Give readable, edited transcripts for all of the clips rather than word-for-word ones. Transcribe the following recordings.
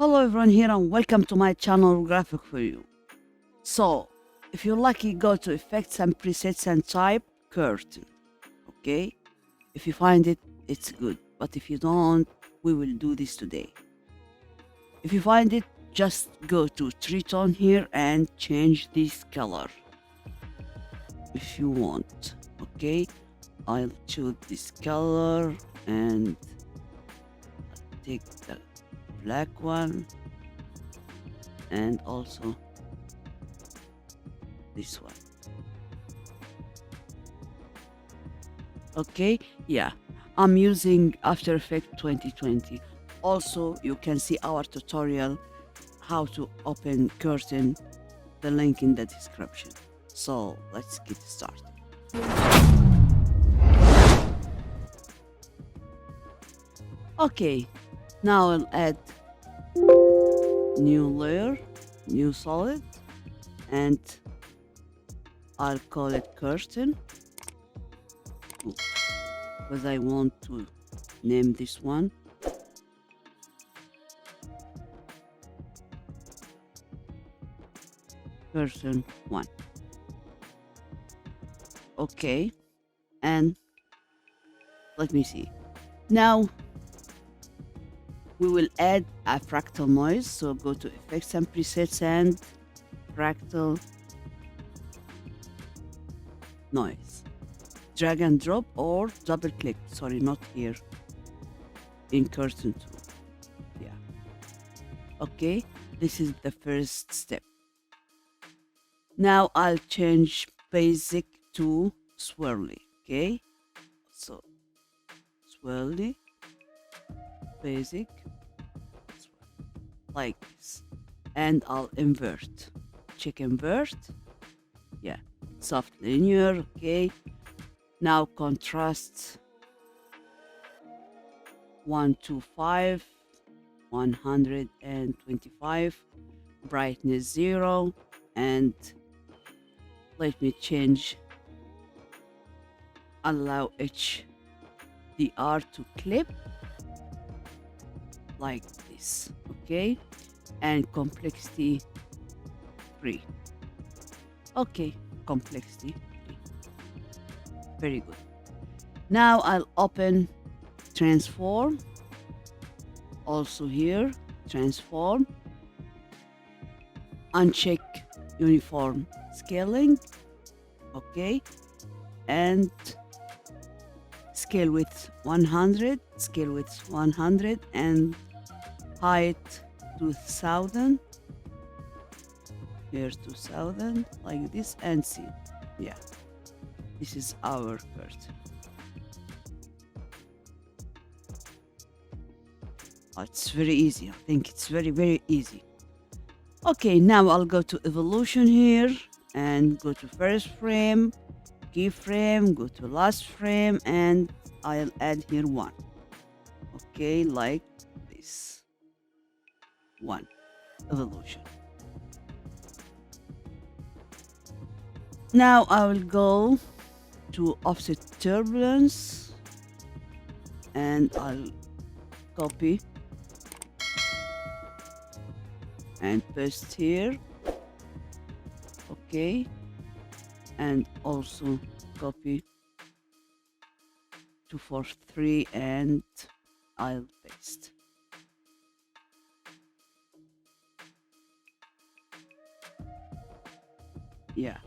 Hello everyone here and welcome to my channel Graphic for You. So, if you're lucky, go to effects and presets and type curtain. Okay? If you find it, it's good. But if you don't, we will do this today. If you find it, just go to tritone here and change this color. If you want. Okay? I'll choose this color and take the black one and also this one. Okay, yeah, I'm using After Effects 2020. Also, you can see our tutorial how to open curtain, the link in the description. So let's get started. Okay, now I'll add new layer, new solid, and I'll call it curtain because I want to name this one. Curtain 1. Okay, and let me see. Now we will add a fractal noise, so go to effects and presets and fractal noise. Drag and drop or double click, sorry, not here, in curtain 2. Yeah, okay, this is the first step. Now I'll change basic to swirly. Okay, so swirly, basic, like this, and I'll invert. Check invert. Yeah, soft linear. Okay, now contrast 125, 125, brightness 0, and let me change allow HDR to clip like this. Okay, and complexity 3. Okay, complexity 3. Very good. Now I'll open transform. Also here, transform. Uncheck uniform scaling. Okay, and scale width 100, scale width 100, and height 2000. Here 2000, like this, and see. Yeah, this is our curtain. Oh, it's very easy. I think it's very easy. Okay, now I'll go to evolution here and go to first frame, keyframe, go to last frame, and I'll add here 1. Okay, like this. 1 evolution. Now I will go to offset turbulence and I'll copy and paste here. Okay, and also copy 243 and I'll paste. Yeah,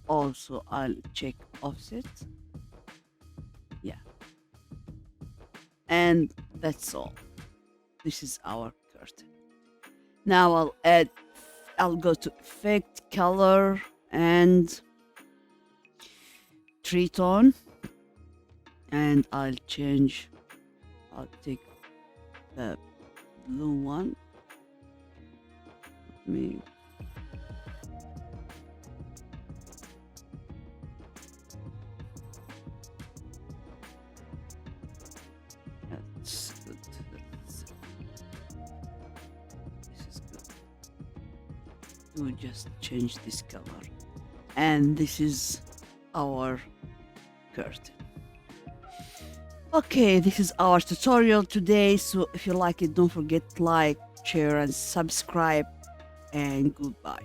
also I'll check offset. Yeah, and that's all. This is our curtain. Now I'll go to effect, color, and tritone, and I'll take the blue one. Let me That's good. This is good. We'll just change this color. And this is our curtain. Okay, this is our tutorial today. So if you like it, don't forget to like, share, and subscribe. And goodbye.